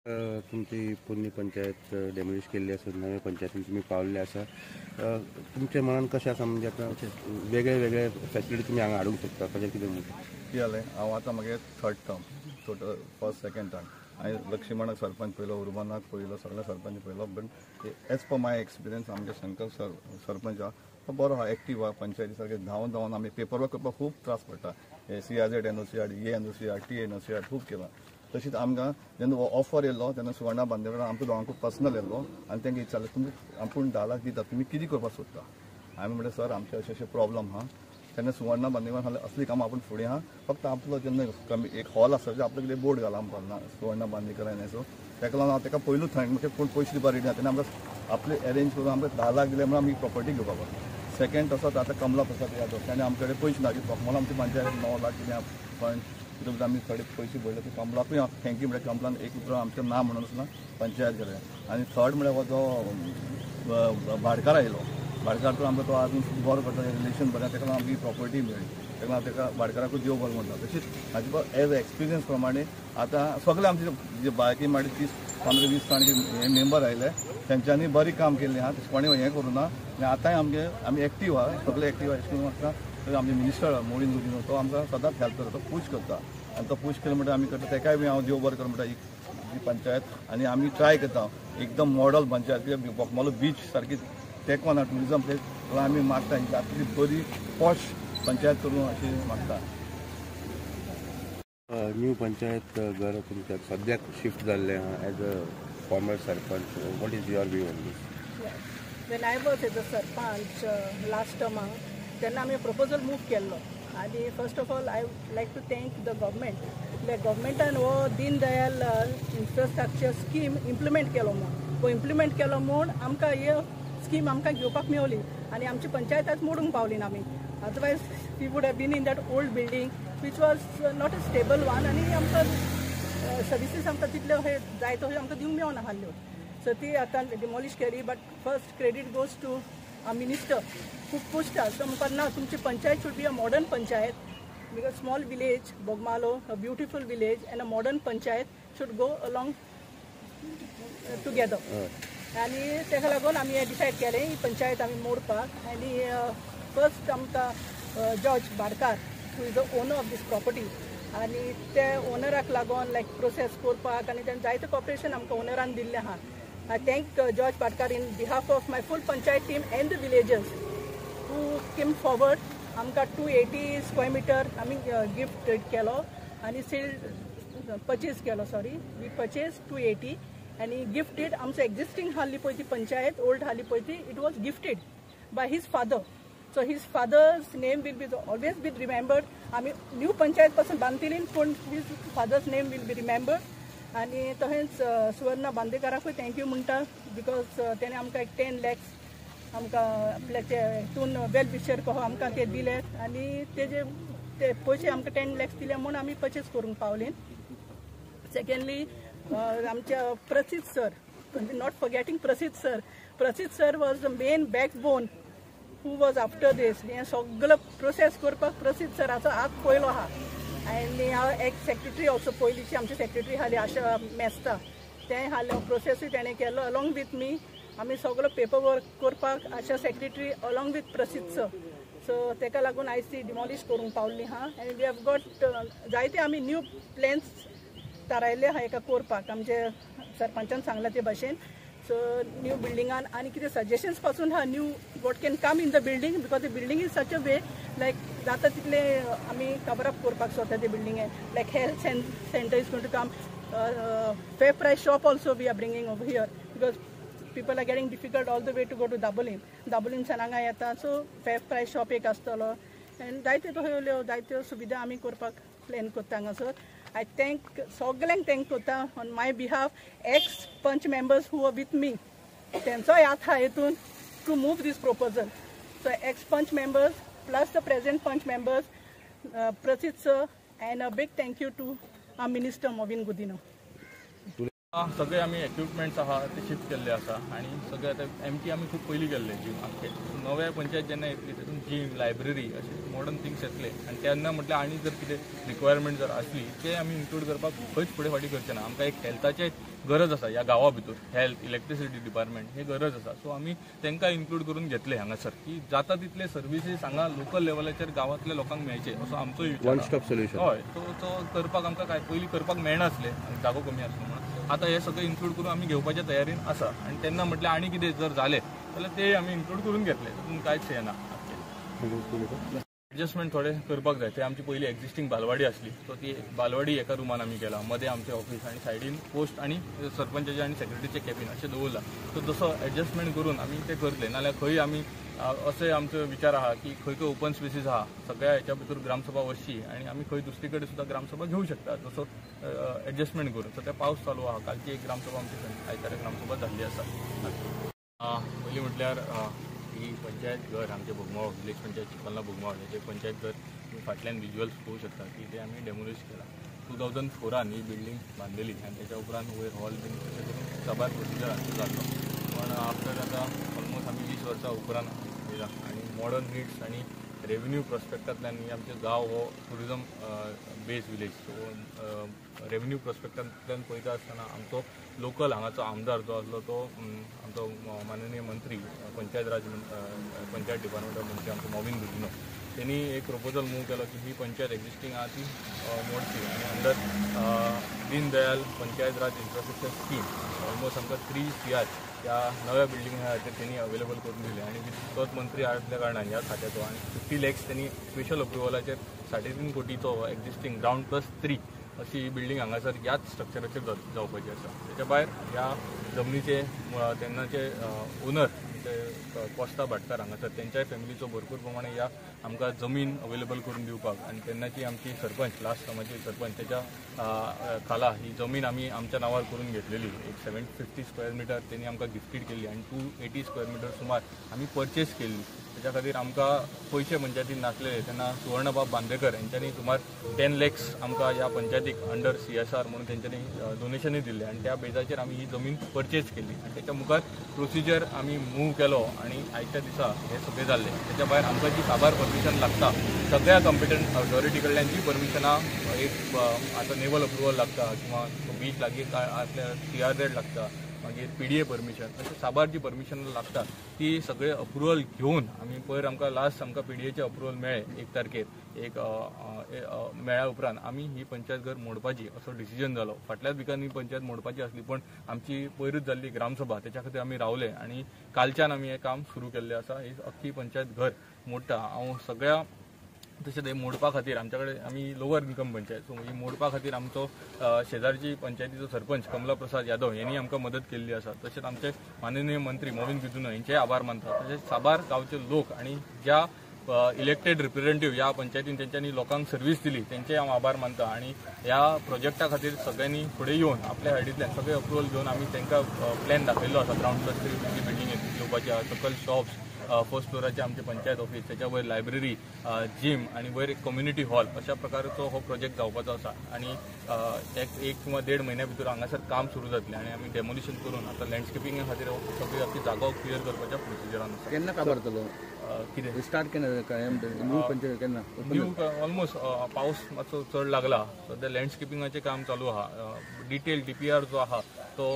तुमची पुन्नी पंचायत डेमोलिश केल्ली आसा, नव्या पंचायतीन तुम्ही पावल्ले आसा. तुमच्या मनान कशें आसा, म्हणजे आतां वेगळे वेगळे फॅसिलिटी तुम्ही हांगा हाडूंक शकता, कशें कितें म्हणटा? कितें जालें, हांव आतां म्हागे third term, total first second term. हांवें लक्ष्मणाक सरपंच पयलो, उर्बानाक पयलो, सगळ्या सरपंच पयलो. But as per my experience आमचे शंकर सरपंच आहा तो बरो आहा, एक्टीव आहा. पंचायती सारके धांवन धांवन आमी पेपर वर्क करपाक खूब त्रास पडटा. CRZ NOC हाड, NOC हाड, TA NOC हाड, खूब केलां. तशीच आमकां जेन्ना ऑफर येयलो तेन्ना सुवर्णा बांदेकर आमकां दोगांकूय पर्सनल येयलो आनी तेंका विचारलें, तुमी आपूण 10 लाख दिता, तुमी कितें करपाक सोदता? हांवें म्हणलें, सर आमचे अशें अशें प्रॉब्लम आहा. तेन्ना सुवर्णा बांदेकर सांगलें, असली कामां आपूण फुडें आहा, फक्त आपलो जेन्ना एक हॉल आसा आपलो कितें बोर्ड घाला म्हणपाक सुवर्णा बांदेकर हें. सो तेका लागून हांव तेका पयलूच थंय म्हणजे कोण पयशे दिवपाक रेडी ना, तेन्ना आमकां आपले अरेंज करून आमकां 10 लाख दिले म्हणून आमी प्रॉपर्टी घेवपाक पावता. सेकंड तसोच आतां कमला प्रसाद यादव, ताणें आमचे कडेन पयशे ना, मला आमची पंचायत 9 लाख कितें फंड तितूंत आमी थोडे पयशे भरले. ते कमलाकूय थँक्यू म्हणल्यार कमलान एक रुपया आमचें ना म्हणून ना पंचायत गेले. आनी थर्ड म्हळ्यार हो जो भाटकार आयलो, भाटकार तो आमकां तो आजून बरो करता, रिलेशन बरें, ताका लागून आमची प्रॉपर्टी मेळ्ळी. ताका लागून ताका भाटकाराकूय देव बरो म्हणटा. तशीच हाजे एज एक्सपिरियन्स प्रमाणे आतां सगळे आमचे जे बायकी माडी 30-15-20 हे मेंबर आयले, तेंच्यांनी बरी काम केल्लें आहा, तशें कोणें हें करूं ना. आनी आतांय आमी एक्टीव आहा, सगळे एक्टीव आहा. अशें म्हाका आमचे मिनिस्टर मोडीन गुदिनो तो आमकां सदांच हेल्प करता, तो पूश करता. आनी तो पूश केलो म्हणटा आमी करता, तेकाय बी हांव देव बरें कर म्हणटा ही पंचायत. आनी आमी ट्राय करता एकदम मॉडल पंचायत, कित्याक बोगमालो बीच सारकी तेंकवाना ट्युरिजम प्लेस, आमी मागता जातली बरी पॉश पंचायत करूं अशी मागता. न्यू पंचायत घर तुमच्या सद्याक शिफ्ट जाल्लें आहा as a former sarpanch. What is your view on this? When I was as a sarpanch last टर्माक, तेन्ना आमी प्रपोजल मूव केल्लो. आनी first of all I like to thank the government. गव्हर्मेंटान हो Deen Dayal infrastructure scheme implement केलो म्हूण. तो इम्प्लिमेंट केलो म्हूण आमकां ही स्कीम आमकां घेवपाक मेवली आनी आमची पंचायत आज मोडूंक पावली ना आमी. Otherwise we would have been in that old building which was not a stable one. आनी आमकां सर्विसीस आमकां तितल्यो जाय तश्यो आमकां दिवंक मेळना हाल्ल्यो. सो ती आतां डिमॉलिश केली. But first credit goes to a minister who pushed us. So म्हणपाक ना, तुमची panchayat should be a modern panchayat, because small village, Bogmalo, a beautiful village, and a modern panchayat should go along together. आनी तेका लागून आमी हें decide केलें ही पंचायत आमी मोडपाक. आनी फर्स्ट आमकां George Bhatkar who is the owner of this property, आनी ते ओनराक लागून लायक प्रोसेस करपाक आनी तेणें जायतें कॉपरेशन आमकां ओनरान दिल्लें आहा. I thank George Bhatkar in behalf of my full panchayat team and the villagers who came forward. आमकां 280 स्क्वेअर मिटर आमी गिफ्ट केलो आनी सेल परचेज केलो. सॉरी, वी परचेज 280 आनी गिफ्टेड. आमचो एक्झिस्टींग हाल्ली पळय ती पंचायत ओल्ड हाल्ली पळय ती, it was gifted by his father. So his father's name will be always be remembered. आमी न्यू पंचायत पासून बांदतली पूण his father's name will be remembered. आनी तशेंच सुवर्णा बांदेकराकूय थँक्यू म्हणटा, बिकॉज तेणें आमकां एक 10 lakhs आमकां आपल्या हितून वेल विशर कहो आमकां ते दिले आनी तेजे ते पयशे आमकां 10 lakhs दिले म्हूण आमी परचेज करूंक पावलीं. सेकेंडली आमच्या प्रसिद्ध sir, not forgetting Prasiddh sir was the main backbone who was after this. हें सगळो प्रोसेस करपाक प्रसिद्ध सराचो हात पयलो आहा. आनी हांव एक सेक्रेटरी ऑल्सो, पयलींची आमची सेक्रेटरी हाली आशा मेस्ता, तें हालो प्रोसेसूय तेणें केलो अलॉंग वीथ मी. आमी सगळो पेपर वर्क करपाक आशा सेक्रेटरी अलॉंग वीथ प्रसिद्ध सर. सो तेका लागून आयज ती डिमॉलिश करूंक पावल्ली आहा. आनी वी हॅव गॉट जायते आमी न्यू प्लॅन्स थारायल्ले आहा हेका करपाक, आमचे सरपंचान सांगला ते भाशेन. सो न्यू बिल्डिंगान आनी कितें सजेशन्स पासून आहा new what can come in the building, because the building is such a way like जाता तितले आमी कवर अप करपाक सोदता ते बिल्डिंगेन. Like health centre is going to come, fair price shop also we are bringing over here, because people are getting difficult all the way to go to Dabolim हांगा येता. So फेर price shop एक आसतलो आनी जायत्यो तश्यो जायत्यो सुविधा आमी करपाक प्लॅन करता हांगासर. I thank सगळ्यांक थँक करता on my behalf. Ex panch members who are with me, तेंचोय हात आहा हितून to move this proposal. So ex panch members plus the present panch members, Prasiddh sir, and a big thank you to our minister Mauvin Godinho. सगळे आमी equipments आहा ते shift केल्ले आसा आनी सगळे आतां एमटी आमी खूब पयलीं केल्ले जीम आख्खे नव्या पंचायत जेन्ना येतली तेतून जीम लायब्ररी अशे मॉडर्न थिंग्स येतले आनी तेन्ना म्हटल्यार आनी जर कितें रिक्वायरमेंट जर आसली ते आमी इन्क्लूड करपाक खंयच फुडें फाटीं करचे ना आमकां एक हेल्थाचे गरज आसा ह्या गांवा भितर हेल्थ इलेक्ट्रिसिटी डिपार्टमेंट हे गरज आसा सो आमी तांकां इन्क्लूड करून घेतले हांगासर की जाता तितले सर्विसीस हांगा लोकल लेवलाचेर गांवांतल्या लोकांक मेळचे असो आमचो विचार वन स्टॉप सोल्युशन हय तो करपाक आमकां काय पयलीं करपाक मेळनासलें जागो कमी आसलो म्हणून आतां हे सगळें इन्क्लूड करून आमी घेवपाच्या तयारीन आसा आनी तेन्ना म्हटल्यार आनी कितें जर जालें जाल्यार ते आमी इन्क्लूड करून घेतले तातूंत कांयच हें ना एडजस्टमेंट थोडे करपाक जाय ते आमची पयली एक्झिस्टिंग बालवाडी आसली सो ती बालवाडी एका रुमान आमी केला मदें आमचें ऑफिस आनी सायडीन पोस्ट आनी सरपंचाचे आनी सेक्रेटरीचे कॅबिन अशें दवरला सो जसो एडजस्टमेंट करून आमी ते करतले नाल्यार खंय आमी असे आमचो विचार आहा की खंय खंय ओपन स्पेसीस आहा सगळ्या हेच्या भितर ग्रामसभा वचची आनी आमी खंय दुसरे कडेन सुद्दां ग्रामसभा घेवं शकता जसो एडजस्टमेंट करून सध्या पावस चालू आहा कालची एक ग्रामसभा आमची आयतारा ग्रामसभा जाल्ली आसा पयलीं म्हटल्यार ही पंचायत घर आमचे बोगमाळो विलेज पंचायत चिखलना बोगमाळो हेचे पंचायत घर तुम्ही फाटल्यान विज्युअल्स पळोवंक शकता की ते आमी डेमोलिश केला 2004 ही बिल्डींग बांदलेली आनी त्याच्या उपरांत वयर हॉल बीन तशें करून साबार प्रोसिजर आमचो जाल्लो पण आफ्टर आतां ऑलमोस्ट आमी 20 वर्सां उपरांत येयला आनी मॉडर्न नीड्स आनी रेव्हेन्यू प्रॉस्पेक्टांतल्यान आमचे गांव हो tourism based village so revenue प्रॉस्पेक्टांतल्यान पळयता आसतना आमचो लोकल हांगाचो आमदार जो आसलो तो आमचो माननीय मंत्री पंचायत डिपार्टमेंटा मंत्री आमचो मोविन गुदिनो त्यांनी एक प्रपोजल मूव केलो की ही पंचायत एक्झिस्टिंग आहा ती मोडची आनी अंडर दीन दयाल पंचायत राज इन्फ्रास्ट्रक्चर स्कीम ऑलमोस्ट आमकां 3 CR त्या नव्या बिल्डिंगा खातीर त्यांनी अवेलेबल करून दिले आनी तोच मंत्री आसल्या कारणान ह्या खात्याचो आनी 50 lakhs त्यांनी स्पेशल अप्रुवलाचेर 3.5 कोटीचो एक्झिस्टिंग ग्राउंड +3 अशी ही बिल्डींग हांगासर ह्याच स्ट्रक्चराचेर जावपाची आसा त्याच्या भायर ह्या जमनीचे तेन्नाचे ओनर कोस्ता भाटकार हांगासर तेंच्याय फॅमिलीचो भरपूर प्रमाणे ह्या आमकां जमीन अवेलेबल करून दिवपाक आनी तेन्नाची आमची सरपंच लास्ट टर्माची सरपंच त्याच्या खाला ही जमीन आमी आमच्या नांवार करून घेतलेली एक 750 स्क्वेअर मिटर त्यांनी आमकां गिफ्टीड केल्ली आनी 280 स्क्वेअर मिटर सुमार आमी परचेस केल्ली त्याच्या खातीर आमकां पयशे पंचायतीन नासलेले तेन्ना सुवर्णबाब बांदेकर यांच्यानी सुमार 10 lakhs आमकां ह्या पंचायतीक अंडर CSR म्हणून तेंच्यांनी डोनेशनूय दिल्ले आनी त्या बेजाचेर आमी ही जमीन परचेस केल्ली आनी त्याच्या मुखार प्रोसिजर आमी मूव केलो आनी आयच्या दिसा हे सगळें जाल्ले त्याच्या भायर आमकां जी साबार परमिशन लागता सगळ्या कॉम्पिटंट ऑथॉरिटी कडल्यान जी परमिशनां एक आतां नेवल अप्रुवल लागता किंवा बीच लागीं आपल्या CRZ लागता मागीर PDA परमिशन अशें साबार जी परमिशन लागता ती सगळे अप्रुवल घेवन आमी पयर आमकां लास्ट आमकां PDAचे अप्रुवल मेळ्ळे 1 तारखेर एक मेळ्ळ्या उपरांत आमी ही पंचायत घर मोडपाची असो डिसिजन जालो फाटल्याच विकान ही पंचायत मोडपाची आसली पण आमची पयरूच जाल्ली ग्रामसभा त्याच्या खातीर आमी रावले आनी कालच्यान आमी हें काम सुरू केल्लें आसा ही अख्खी पंचायत घर मोडटा हांव सगळ्या तशें ते मोडपा खातीर आमच्या कडेन आमी लोवर इन्कम पंचायत सो ही मोडपा खातीर आमचो शेजारची पंचायतीचो सरपंच कमला प्रसाद यादव यांनी आमकां मदत केल्ली आसा तशेंच आमचे माननीय मंत्री मोविन गुदिनो यांचेय आभार मानता तशेंच साबार गांवचे लोक आनी ज्या इलेक्टेड रिप्रेझेंटेटिव्ह ह्या पंचायतीन तेंच्यांनी लोकांक सर्व्हिस दिली तेंचे हांव आभार मानता आनी ह्या प्रोजेक्टा खातीर सगळ्यांनी फुडें येवन आपल्या सायडींतल्यान सगळे अप्रुवल घेवन आमी तांकां प्लॅन दाखयल्लो आसा ग्राउंड +3 बिल्डींग येवपाची आहा सकयल शॉप्स फर्स्ट फ्लोराचे आमचे पंचायत ऑफिस त्याच्या वयर लायब्ररी जिम आणि वयर एक कम्युनिटी हॉल अशा प्रकारचो हो प्रोजेक्ट जावपाचो आसा आणि एक किंवा 1.5 महिन्या भितर हांगासर काम सुरू जातलें आणि आमी डेमोलिशन करून आता लँडस्केपिंगा खातीर सगळी आपली जागो क्लियर करपाच्या प्रोसिजरान आसा केन्ना काबारतलो कितें स्टार्ट केन्ना न्यू पंचायत केन्ना न्यू ऑलमोस्ट पावस मातसो चड लागला सध्या लँडस्केपिंगाचें काम चालू आहा डिटेल DPR जो आहा तो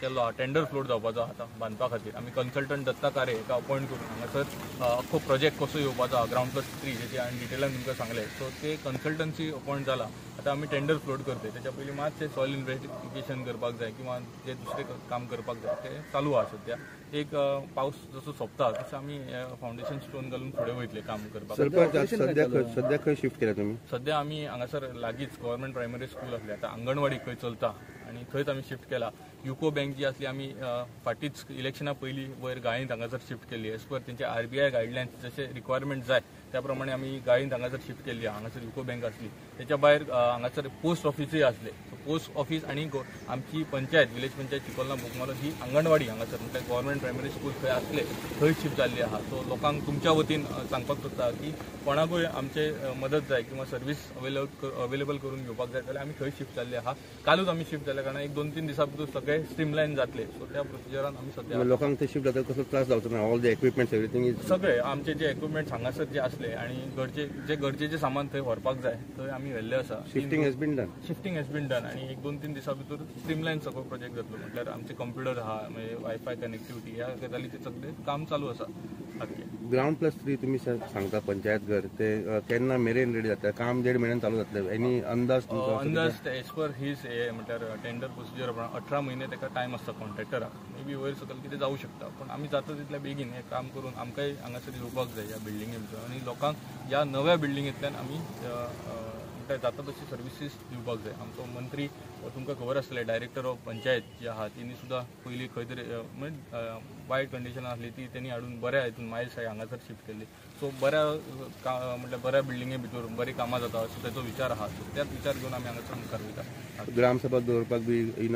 केल्लो आहा टेंडर फ्लोट जावपाचो आहा बांदपा खातीर आमी कन्सल्टंट दत्ता कारे हेका अपॉयंट करून हांगासर अख्खो प्रोजेक्ट कसो येवपाचो आहा ग्राउंड +3 जेचे हांवें डिटेलान तुमकां सांगलें सो ते कन्सल्टन्सी अपॉयंट जाला आतां आमी टेंडर फ्लोट करतले त्याच्या पयलीं मातशें सॉयल इन्व्हेस्टिगेशन करपाक जाय किंवा जे दुसरें काम करपाक जाय ते चालू आहा सध्या एक पावस जसो सोंपता तसो आमी फावंडेशन स्टोन घालून फुडें वयतले काम करपाक सध्या खंय शिफ्ट केला तुम्ही सध्या आमी हांगासर लागींच गव्हर्मेंट प्रायमरी स्कूल आसली आतां आंगणवाडी खंय चलता आनी थंयच आमी शिफ्ट केला युको बँक जी आसली आमी फाटींच इलेक्शना पयलीं वयर गाळींत हांगासर शिफ्ट केल्ली एज पर तेंचे RBI गायडलायन्स जशे रिक्वायरमेंट जाय त्या प्रमाणे आमी गाळींत हांगासर शिफ्ट केल्ली हांगासर युको बँक आसली त्याच्या भायर हांगासर पोस्ट ऑफिसूय आसले पोस्ट ऑफिस आणि आमची पंचायत विलेज पंचायत चिकोलना बोकमालो ही अंगणवाडी हांगासर म्हणजे गव्हर्मेंट प्रायमरी स्कूल खंय आसले थंय शिफ्ट जाल्ली आहा. सो लोकांक तुमच्या वतीन सांगपाक सोदता की कोणाकूय आमचे मदत जाय किंवा सर्व्हिस अवेलेबल करून घेवपाक जाय जाल्यार आमी थंय शिफ्ट जाल्ले आहा. कालूच आमी शिफ्ट जाल्या कारणान 1-2-3 दिसां भितर सगळे स्ट्रीमलायन जातले. सो त्या प्रोसिजरान आमी सध्या लोकांक ते शिफ्ट जाता कसलो त्रास जावचो ना. All the equipments everything is सगळे आमचे जे इक्विपमेंट हांगासर जे असले आणि गरजेचे सामान थंय व्हरपाक जाय थंय आमी व्हेल्ले आसा. Shifting has been done. Shifting has been done आणि 1-2-3 दिसां भितर स्ट्रीमलायन सगळो प्रोजेक्ट जातलो. म्हटल्यार आमचे कंप्युटर आहा म्हणजे वायफाय कनेक्टिविटी ह्या गजालीचे सगळे काम चालू आसा. ग्राउंड प्लस 3 तुम्ही सांगता पंचायत घर ते केन्ना मेरेन रेडी जाता. काम 1.5 म्हयन्यान चालू जातले. एनी अंदाज अंदाज एज पर हीज म्हटल्यार टेंडर प्रोसिजर 18 महिने ताका टायम आसता कॉन्ट्रॅक्टराक. मे बी वयर सकयल कितें जावं शकता पण आमी जाता तितल्या बेगीन हें काम करून आमकांय हांगासर येवपाक जाय ह्या बिल्डिंगे भितर आणि लोकांक ह्या नव्या बिल्डिंगेंतल्यान आमी जाता तशी सर्विसीस दिवपाक जाय. आमचो मंत्री तुमकां खबर आसतलें डायरेक्टर ऑफ पंचायत जी आहा तिणी सुद्दां पयलीं खंय तरी म्हणजे वायट कंडिशन आसली ती तेणी हाडून बऱ्या हितून मायल्स हांगासर शिफ्ट केली. सो म्हटल्यार बऱ्या बिल्डिंगे भितर बरी कामां जाता असो तेचो विचार आहा. सो त्याच विचार घेवन आमी हांगासर मुखार वयता. ग्रामसभा दवरपाक बी